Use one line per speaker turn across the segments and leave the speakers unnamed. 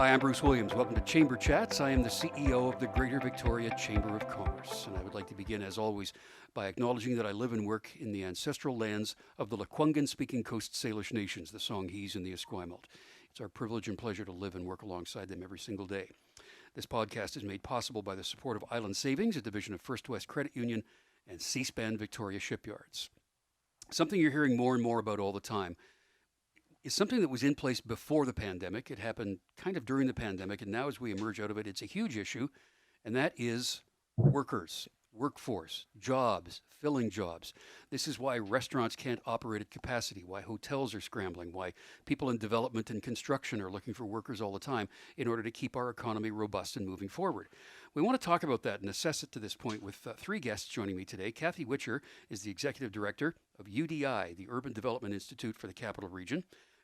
Hi, I'm Bruce Williams. Welcome to Chamber Chats. I am the CEO of the Greater Victoria Chamber of Commerce, and I would like to begin, as always, by acknowledging that I live and work in the ancestral lands of the Lekwungen-speaking Coast Salish nations, the Songhees and the Esquimalt. It's our privilege and pleasure to live and work alongside them every single day. This podcast is made possible by the support of Island Savings, a division of First West Credit Union, and C-SPAN Victoria Shipyards. Something you're hearing more and more about all the time is something that was in place before the pandemic. It happened kind of during the pandemic, and now as we emerge out of it, it's a huge issue, and that is workers, workforce, jobs, filling jobs. This is why restaurants can't operate at capacity, why hotels are scrambling, why people in development and construction are looking for workers all the time in order to keep our economy robust and moving forward. We want to talk about that and assess it to this point with three guests joining me today. Kathy Whitcher is the Executive Director of UDI, the Urban Development Institute for the Capital Region.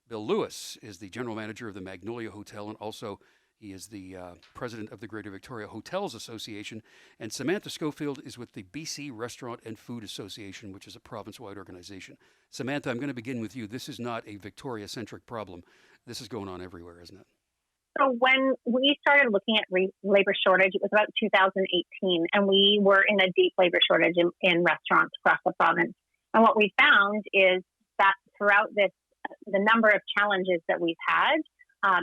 Bill Lewis is the General Manager of the Magnolia Hotel, and also he is the President of the Greater Victoria Hotels Association. And Samantha Scholefield is with the BC Restaurant and Food Association, which is a province-wide organization. Samantha, I'm going to begin with you. This is not a Victoria-centric problem. This is going on everywhere, isn't it?
So when we started looking at labor shortage, it was about 2018, and we were in a deep labor shortage in restaurants across the province. And what we found is that throughout this, the number of challenges that we've had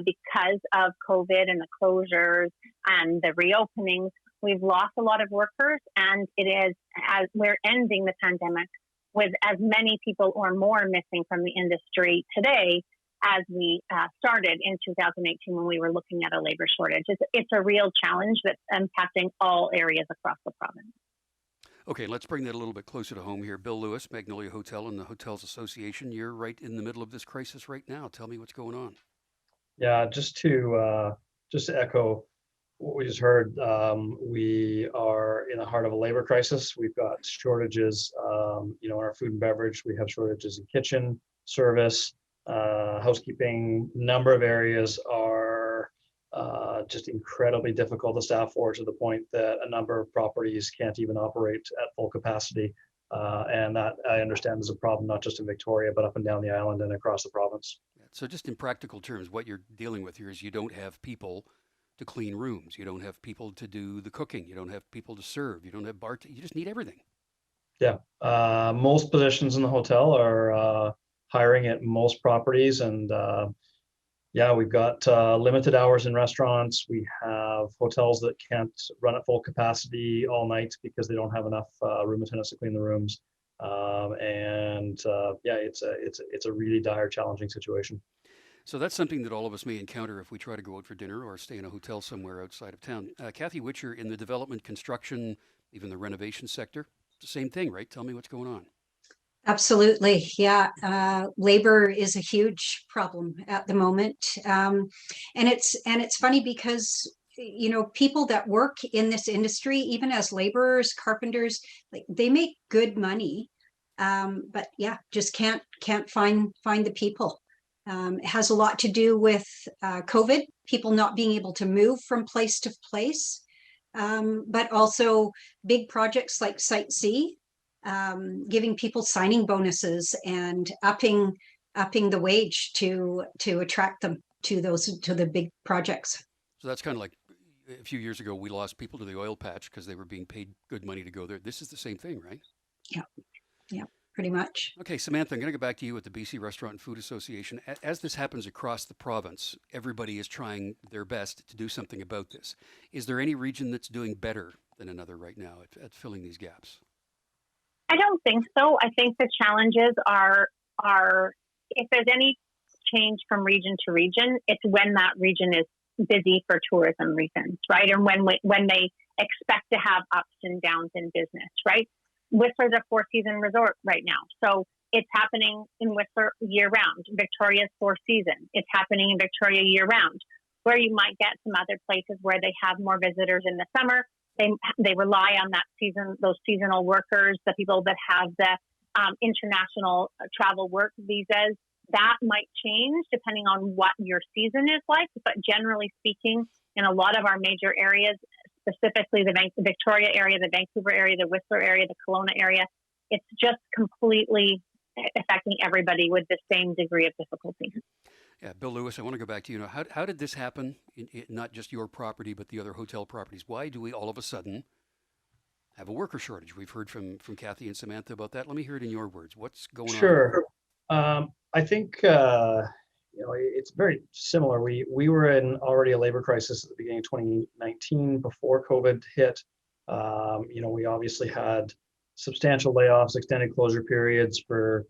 because of COVID and the closures and the reopenings, we've lost a lot of workers, and it is as we're ending the pandemic with as many people or more missing from the industry today as we started in 2018 when we were looking at a labor shortage. It's a real challenge that's impacting all areas across the province.
Okay, let's bring that a little bit closer to home here. Bill Lewis, Magnolia Hotel and the Hotels Association. You're right in the middle of this crisis right now. Tell me what's going on.
Yeah, just to echo what we just heard, we are in the heart of a labor crisis. We've got shortages, in our food and beverage. We have shortages in kitchen service, housekeeping. Number of areas are just incredibly difficult to staff for, to the point that a number of properties can't even operate at full capacity. And that, I understand, is a problem not just in Victoria, but up and down the island and across the province.
So just in practical terms, what you're dealing with here is you don't have people to clean rooms. You don't have people to do the cooking. You don't have people to serve. You don't have you just need everything.
Yeah. Most positions in the hotel are hiring at most properties, and we've got limited hours in restaurants. We have hotels that can't run at full capacity all night because they don't have enough room attendants to clean the rooms. It's a really dire, challenging situation.
So that's something that all of us may encounter if we try to go out for dinner or stay in a hotel somewhere outside of town. Kathy Whitcher, in the development, construction, even the renovation sector, it's the same thing, right? Tell me what's going on.
Absolutely. Yeah. Labor is a huge problem at the moment. And it's funny because, people that work in this industry, even as laborers, carpenters, they make good money. But yeah, just can't find the people. It has a lot to do with COVID, people not being able to move from place to place, but also big projects like Site C. Giving people signing bonuses and upping the wage to attract them to the big projects.
So that's kind of like a few years ago, we lost people to the oil patch because they were being paid good money to go there. This is the same thing, right?
Yeah, pretty much.
Okay, Samantha, I'm going to go back to you at the BC Restaurant and Food Association. As this happens across the province, everybody is trying their best to do something about this. Is there any region that's doing better than another right now at filling these gaps?
I don't think so. I think the challenges are if there's any change from region to region, it's when that region is busy for tourism reasons, right? And when they expect to have ups and downs in business, right? Whistler's a 4-season resort right now. So it's happening in Whistler year round. Victoria's 4-season. It's happening in Victoria year round. Where you might get some other places where they have more visitors in the summer, they rely on those seasonal workers, the people that have the international travel work visas. That might change depending on what your season is like. But generally speaking, in a lot of our major areas, specifically the Victoria area, the Vancouver area, the Whistler area, the Kelowna area, it's just completely affecting everybody with the same degree of difficulty.
Yeah, Bill Lewis, I want to go back to you. How did this happen? Not just your property, but the other hotel properties. Why do we all of a sudden have a worker shortage? We've heard from Kathy and Samantha about that. Let me hear it in your words. What's going on there?
Sure. I think it's very similar. We were in already a labor crisis at the beginning of 2019 before COVID hit. We obviously had substantial layoffs, extended closure periods for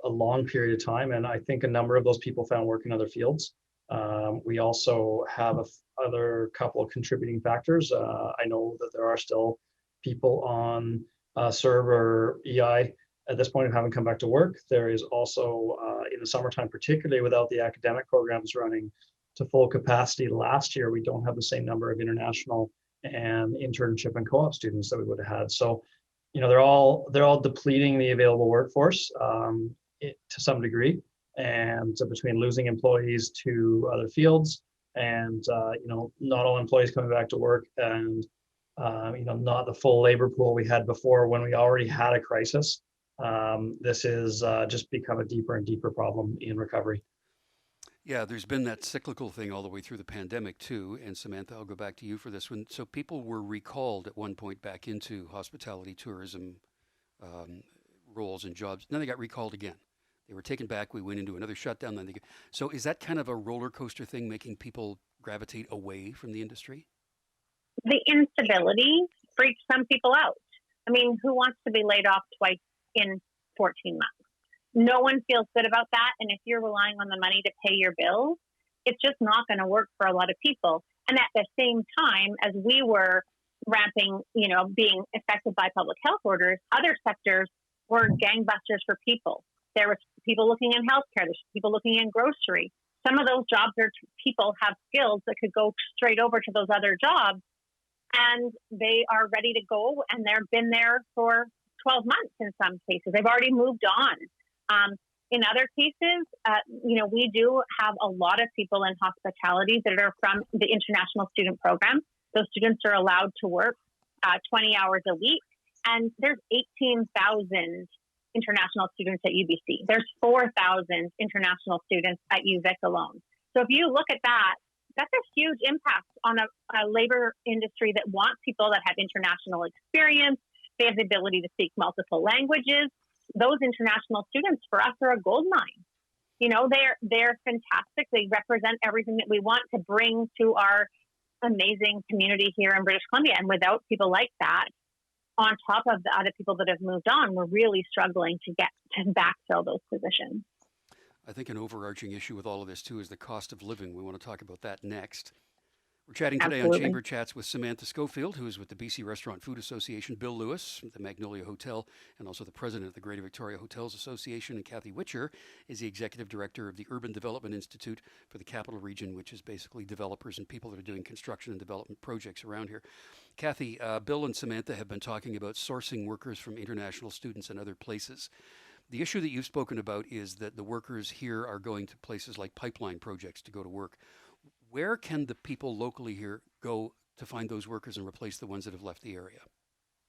a long period of time, and I think a number of those people found work in other fields. We also have other couple of contributing factors. I know that there are still people on CERB or EI at this point who haven't come back to work. There is also in the summertime, particularly without the academic programs running to full capacity last year, we don't have the same number of international and internship and co-op students that we would have had. So, they're all depleting the available workforce to some degree, and so between losing employees to other fields and not all employees coming back to work, and not the full labor pool we had before when we already had a crisis. This is just become a deeper and deeper problem in recovery.
Yeah, there's been that cyclical thing all the way through the pandemic too. And Samantha, I'll go back to you for this one. So people were recalled at one point back into hospitality, tourism roles and jobs. Then they got recalled again. They were taken back. We went into another shutdown. So is that kind of a roller coaster thing, making people gravitate away from the industry?
The instability freaks some people out. I mean, who wants to be laid off twice in 14 months? No one feels good about that. And if you're relying on the money to pay your bills, it's just not going to work for a lot of people. And at the same time, as we were ramping, being affected by public health orders, other sectors were gangbusters for people. There was people looking in healthcare. There's people looking in grocery. Some of those jobs people have skills that could go straight over to those other jobs, and they are ready to go, and they've been there for 12 months in some cases. They've already moved on. In other cases, we do have a lot of people in hospitality that are from the international student program. Those students are allowed to work 20 hours a week, and there's 18,000 international students at UBC. There's 4,000 international students at UVic alone. So if you look at that, that's a huge impact on a labor industry that wants people that have international experience. They have the ability to speak multiple languages. Those international students for us are a gold mine. They're fantastic. They represent everything that we want to bring to our amazing community here in British Columbia. And without people like that, on top of the other people that have moved on, we're really struggling to get to backfill those positions.
I think an overarching issue with all of this too is the cost of living. We want to talk about that next. We're chatting today
Absolutely.
on Chamber Chats with Samantha Scholefield, who is with the BC Restaurant Food Association, Bill Lewis, the Magnolia Hotel, and also the president of the Greater Victoria Hotels Association, and Kathy Whitcher is the executive director of the Urban Development Institute for the Capital Region, which is basically developers and people that are doing construction and development projects around here. Kathy, Bill and Samantha have been talking about sourcing workers from international students and other places. The issue that you've spoken about is that the workers here are going to places like pipeline projects to go to work. Where can the people locally here go to find those workers and replace the ones that have left the area?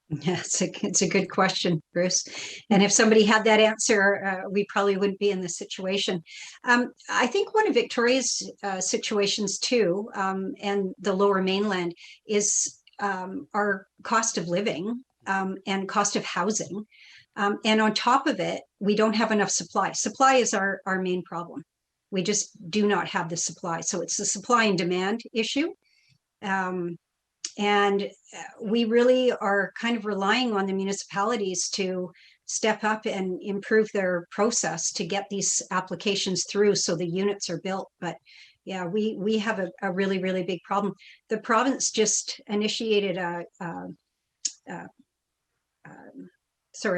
Yeah, it's a good question, Bruce. And if somebody had that answer, we probably wouldn't be in this situation. I think one of Victoria's situations too, and the Lower Mainland, is our cost of living and cost of housing. And on top of it, we don't have enough supply. Supply is our main problem. We just do not have the supply. So it's a supply and demand issue. And we really are kind of relying on the municipalities to step up and improve their process to get these applications through so the units are built. But yeah, we have a really, really big problem. The province just initiated a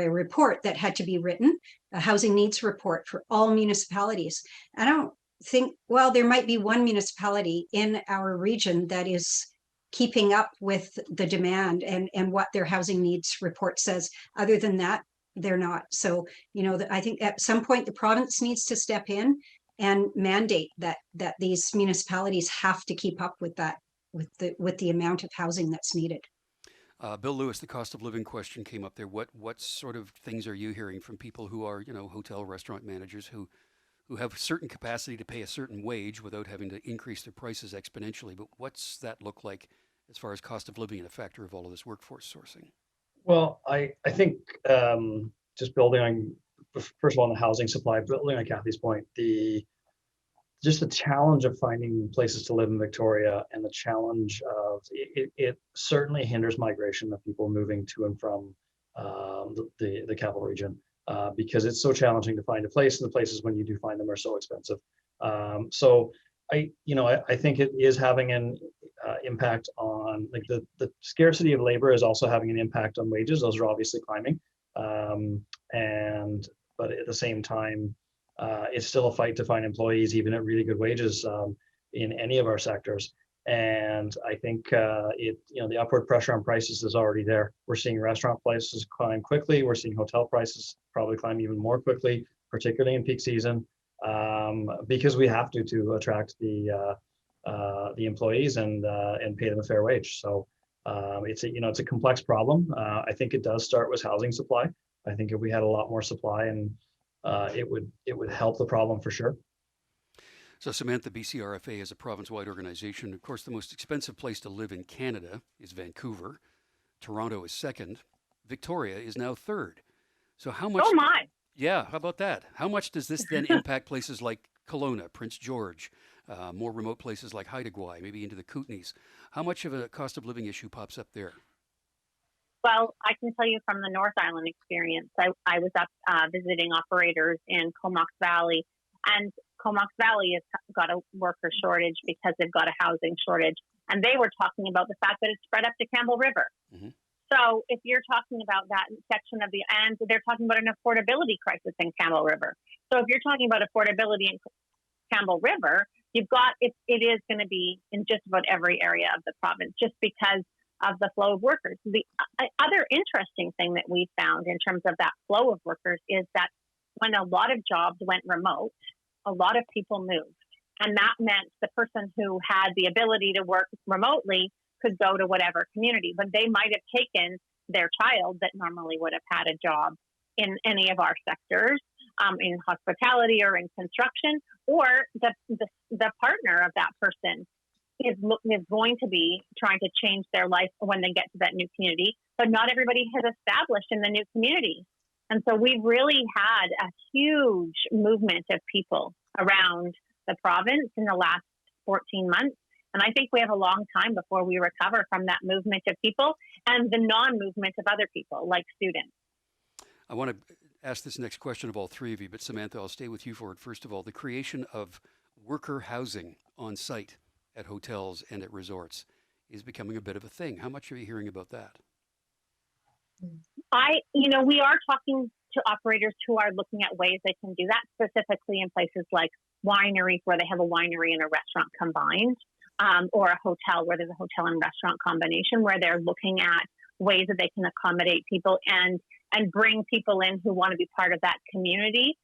report that had to be written, a housing needs report for all municipalities. I don't think, well, there might be one municipality in our region that is keeping up with the demand and what their housing needs report says. Other than that, they're not. So, I think at some point the province needs to step in and mandate that these municipalities have to keep up with that, with the amount of housing that's needed.
Bill Lewis, the cost of living question came up there. What sort of things are you hearing from people who are, hotel restaurant managers who who have certain capacity to pay a certain wage without having to increase their prices exponentially. But what's that look like as far as cost of living and a factor of all of this workforce sourcing?
Well, I think just building on, first of all, on the housing supply, building on Kathy's point, just the challenge of finding places to live in Victoria, and the challenge of it certainly hinders migration of people moving to and from the capital region, because it's so challenging to find a place, and the places when you do find them are so expensive. So I think it is having an impact on, like, the scarcity of labor is also having an impact on wages. Those are obviously climbing, but at the same time, it's still a fight to find employees, even at really good wages, in any of our sectors. And I think the upward pressure on prices is already there. We're seeing restaurant prices climb quickly. We're seeing hotel prices probably climb even more quickly, particularly in peak season, because we have to attract the employees and pay them a fair wage. So it's a complex problem. I think it does start with housing supply. I think if we had a lot more supply, and it would help the problem for sure.
So Samantha, BCRFA is a province-wide organization. Of course, the most expensive place to live in Canada is Vancouver. Toronto is second. Victoria is now third. So how much?
Oh my!
Yeah, how about that? How much does this then impact places like Kelowna, Prince George, more remote places like Haida Gwaii, maybe into the Kootenays? How much of a cost of living issue pops up there?
Well, I can tell you from the North Island experience. I was up visiting operators in Comox Valley, and Comox Valley has got a worker shortage because they've got a housing shortage. And they were talking about the fact that it's spread up to Campbell River. Mm-hmm. So if you're talking about that section of and they're talking about an affordability crisis in Campbell River. So if you're talking about affordability in Campbell River, you've got, it is going to be in just about every area of the province, just because of the flow of workers. The other interesting thing that we found in terms of that flow of workers is that when a lot of jobs went remote, a lot of people moved. And that meant the person who had the ability to work remotely could go to whatever community, but they might have taken their child that normally would have had a job in any of our sectors, in hospitality or in construction, or the partner of that person is going to be trying to change their life when they get to that new community, but not everybody has established in the new community. And so we've really had a huge movement of people around the province in the last 14 months. And I think we have a long time before we recover from that movement of people and the non-movement of other people, like students.
I want to ask this next question of all three of you, but Samantha, I'll stay with you for it. First of all, the creation of worker housing on site at hotels and at resorts is becoming a bit of a thing. How much are you hearing about that?
We are talking to operators who are looking at ways they can do that, specifically in places like wineries where they have a winery and a restaurant combined, or a hotel where there's a hotel and restaurant combination, where they're looking at ways that they can accommodate people and bring people in who want to be part of that community,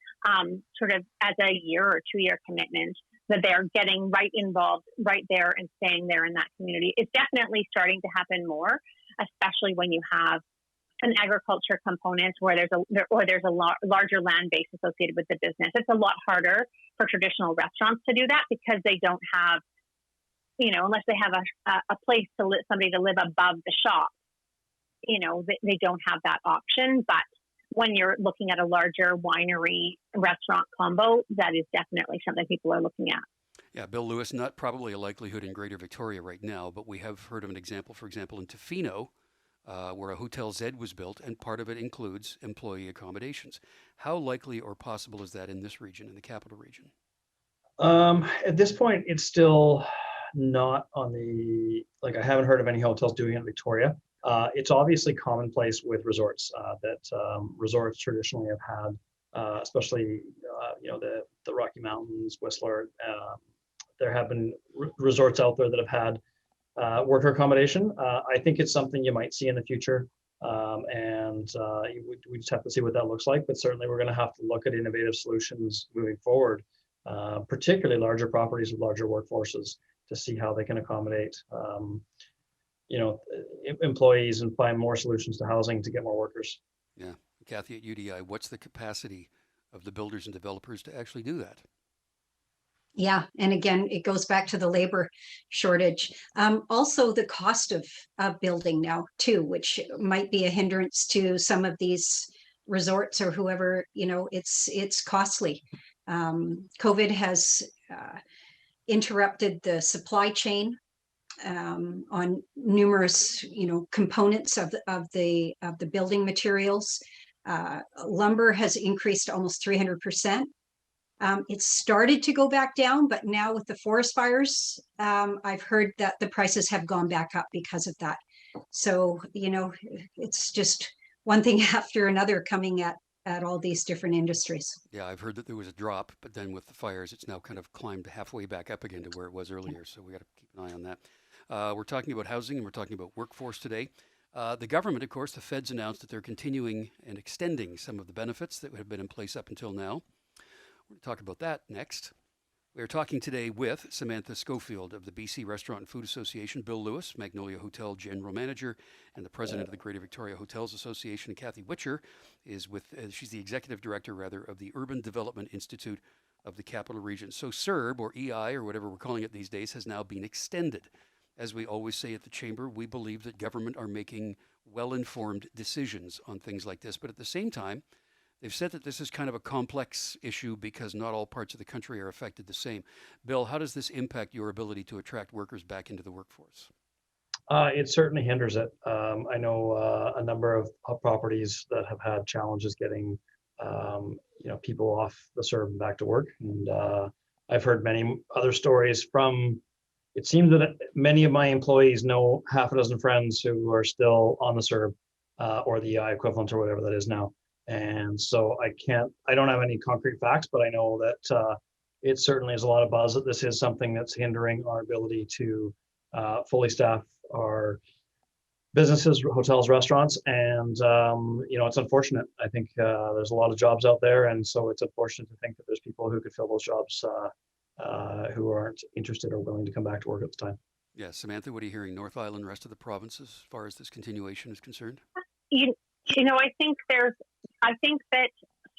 sort of as a year or 2 year commitment, that they're getting right involved right there and staying there in that community. It's definitely starting to happen more, especially when you have an agriculture component where there's a larger land base associated with the business. It's a lot harder for traditional restaurants to do that because they don't have, unless they have a place somebody to live above the shop, they don't have that option. But when you're looking at a larger winery restaurant combo, that is definitely something people are looking at.
Yeah, Bill Lewis, not probably a likelihood in Greater Victoria right now, but we have heard of an example, for example, in Tofino, where a Hotel Z was built, and part of it includes employee accommodations. How likely or possible is that in this region, in the capital region?
At this point, it's still not on I haven't heard of any hotels doing it in Victoria. It's obviously commonplace with resorts that resorts traditionally have had, especially the Rocky Mountains, Whistler. There have been resorts out there that have had worker accommodation. I think it's something you might see in the future, and we just have to see what that looks like. But certainly, we're going to have to look at innovative solutions moving forward, particularly larger properties with larger workforces, to see how they can accommodate employees and find more solutions to housing to get more workers.
Yeah. Kathy, at UDI, what's the capacity of the builders and developers to actually do that?
Yeah, and again, it goes back to the labor shortage. Also, the cost of building now too, which might be a hindrance to some of these resorts or whoever. It's costly. COVID has interrupted the supply chain on numerous, components of the building materials. Lumber has increased almost 300%. It's started to go back down, but now with the forest fires, I've heard that the prices have gone back up because of that. So, it's just one thing after another coming at all these different industries.
Yeah, I've heard that there was a drop, but then with the fires, it's now kind of climbed halfway back up again to where it was earlier. So we got to keep an eye on that. We're talking about housing and we're talking about workforce today. The government, of course, the feds announced that they're continuing and extending some of the benefits that have been in place up until now. We're going to talk about that next. We're talking today with Samantha Scholefield of the BC Restaurant and Food Association, Bill Lewis, Magnolia Hotel General Manager, and the President of the Greater Victoria Hotels Association, and Kathy Whitcher is she's the Executive Director, of the Urban Development Institute of the Capital Region. So CERB, or EI, or whatever we're calling it these days, has now been extended. As we always say at the Chamber, we believe that government are making well-informed decisions on things like this, but at the same time, they've said that this is kind of a complex issue because not all parts of the country are affected the same. Bill, how does this impact your ability to attract workers back into the workforce?
It certainly hinders it. I know a number of properties that have had challenges getting, people off the CERB and back to work. And I've heard many other stories it seems that many of my employees know half a dozen friends who are still on the CERB or the EI equivalent or whatever that is now. And so I don't have any concrete facts, but I know that it certainly is a lot of buzz that this is something that's hindering our ability to fully staff our businesses, hotels, restaurants. And, it's unfortunate. I think there's a lot of jobs out there. And so it's unfortunate to think that there's people who could fill those jobs who aren't interested or willing to come back to work at the time.
Yeah, Samantha, what are you hearing? North Island, rest of the provinces, as far as this continuation is concerned?
I think that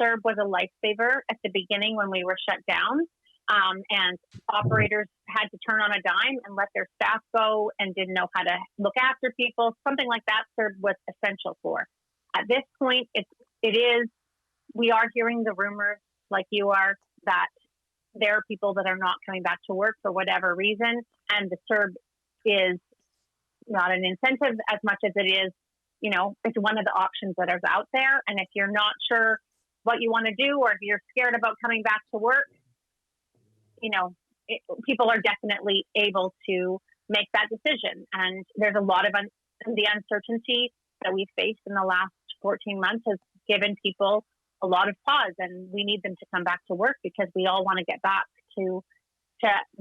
CERB was a lifesaver at the beginning when we were shut down, and operators had to turn on a dime and let their staff go and didn't know how to look after people. Something like that CERB was essential for. At this point, we are hearing the rumors, like you are, that there are people that are not coming back to work for whatever reason, and the CERB is not an incentive as much as it is, it's one of the options that is out there. And if you're not sure what you want to do, or if you're scared about coming back to work, people are definitely able to make that decision. And there's a lot of the uncertainty that we've faced in the last 14 months has given people a lot of pause, and we need them to come back to work because we all want to get back to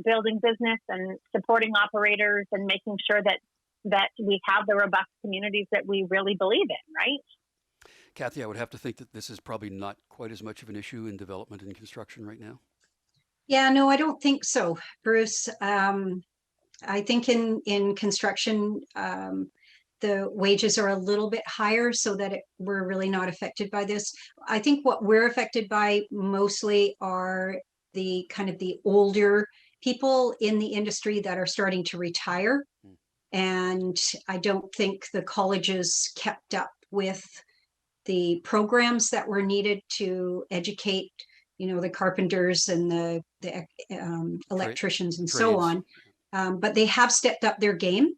building business and supporting operators and making sure that we have the robust communities that we really believe in, right?
Kathy, I would have to think that this is probably not quite as much of an issue in development and construction right now.
Yeah, no, I don't think so, Bruce. I think in construction, the wages are a little bit higher so that we're really not affected by this. I think what we're affected by mostly are the kind of the older people in the industry that are starting to retire. And I don't think the colleges kept up with the programs that were needed to educate, the carpenters and the electricians and so on. But they have stepped up their game,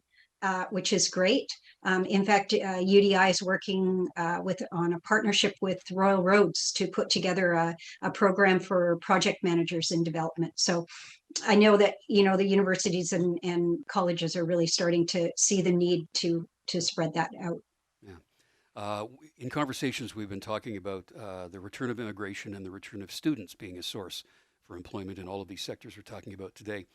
which is great. In fact, UDI is working on a partnership with Royal Roads to put together a program for project managers in development. So I know that, the universities and colleges are really starting to see the need to spread that out.
Yeah. In conversations, we've been talking about the return of immigration and the return of students being a source for employment in all of these sectors we're talking about today.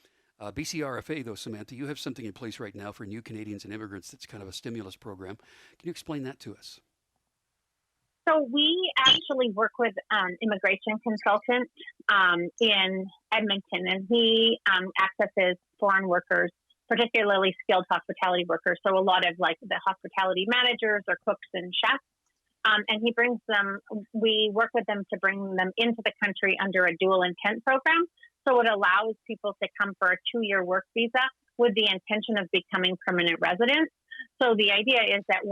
BCRFA, though, Samantha, you have something in place right now for new Canadians and immigrants that's kind of a stimulus program. Can you explain that to us?
So we actually work with immigration consultant in Edmonton, and he accesses foreign workers, particularly skilled hospitality workers. So a lot of like the hospitality managers or cooks and chefs. And he brings them, we work with them to bring them into the country under a dual intent program. So it allows people to come for a 2-year work visa with the intention of becoming permanent residents. So the idea is that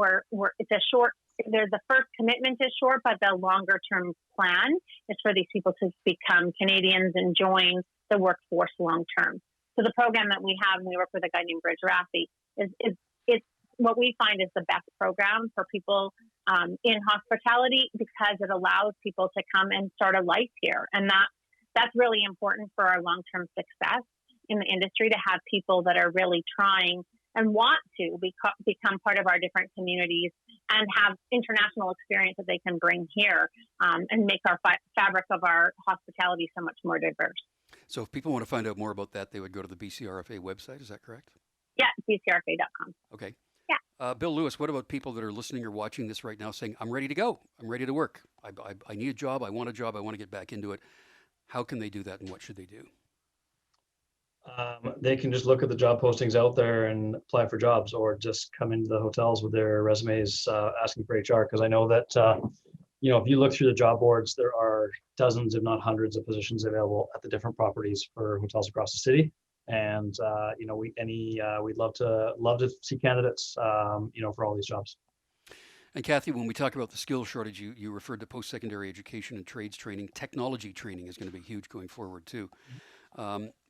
it's a short, the first commitment is short, but the longer term plan is for these people to become Canadians and join the workforce long term. So the program that we have, and we work with a guy named Rafi, is what we find is the best program for people in hospitality, because it allows people to come and start a life here. And that's really important for our long-term success in the industry, to have people that are really trying and want to become part of our different communities and have international experience that they can bring here, and make our fabric of our hospitality so much more diverse.
So if people want to find out more about that, they would go to the BCRFA website. Is that correct?
Yeah, BCRFA.com.
Okay.
Yeah.
Bill Lewis, what about people that are listening or watching this right now saying, I'm ready to go. I'm ready to work. I need a job. I want a job. I want to get back into it. How can they do that, and what should they do?
They can just look at the job postings out there and apply for jobs, or just come into the hotels with their resumes asking for HR. Because I know that, if you look through the job boards, there are dozens, if not hundreds, of positions available at the different properties for hotels across the city. And we'd love to see candidates, for all these jobs.
And Kathy, when we talk about the skills shortage, you referred to post-secondary education and trades training. Technology training is going to be huge going forward too.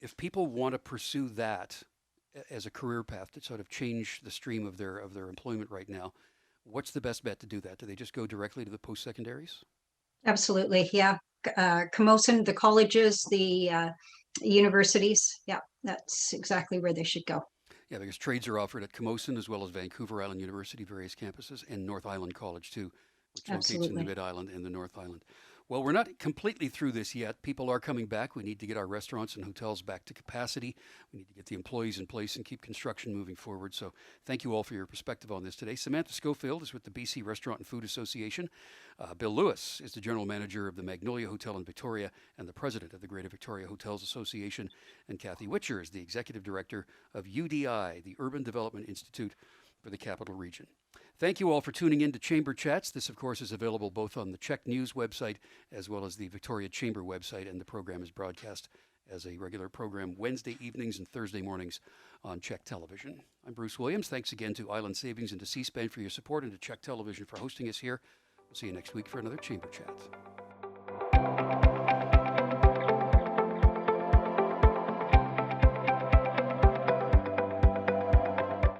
If people want to pursue that as a career path to sort of change the stream of their employment right now, what's the best bet to do that? Do they just go directly to the post-secondaries?
Absolutely, yeah. Camosun, the colleges, the universities, yeah, that's exactly where they should go.
Yeah, because trades are offered at Camosun as well as Vancouver Island University, various campuses, and North Island College too, which locates in the Mid-Island and the North Island. Well, we're not completely through this yet. People are coming back. We need to get our restaurants and hotels back to capacity. We need to get the employees in place and keep construction moving forward. So thank you all for your perspective on this today. Samantha Scholefield is with the BC Restaurant and Food Association. Bill Lewis is the general manager of the Magnolia Hotel in Victoria and the president of the Greater Victoria Hotels Association. And Kathy Whitcher is the executive director of UDI, the Urban Development Institute for the Capital Region. Thank you all for tuning in to Chamber Chats. This, of course, is available both on the Czech News website as well as the Victoria Chamber website, and the program is broadcast as a regular program Wednesday evenings and Thursday mornings on Czech television. I'm Bruce Williams. Thanks again to Island Savings and to C-SPAN for your support, and to Czech Television for hosting us here. We'll see you next week for another Chamber Chat.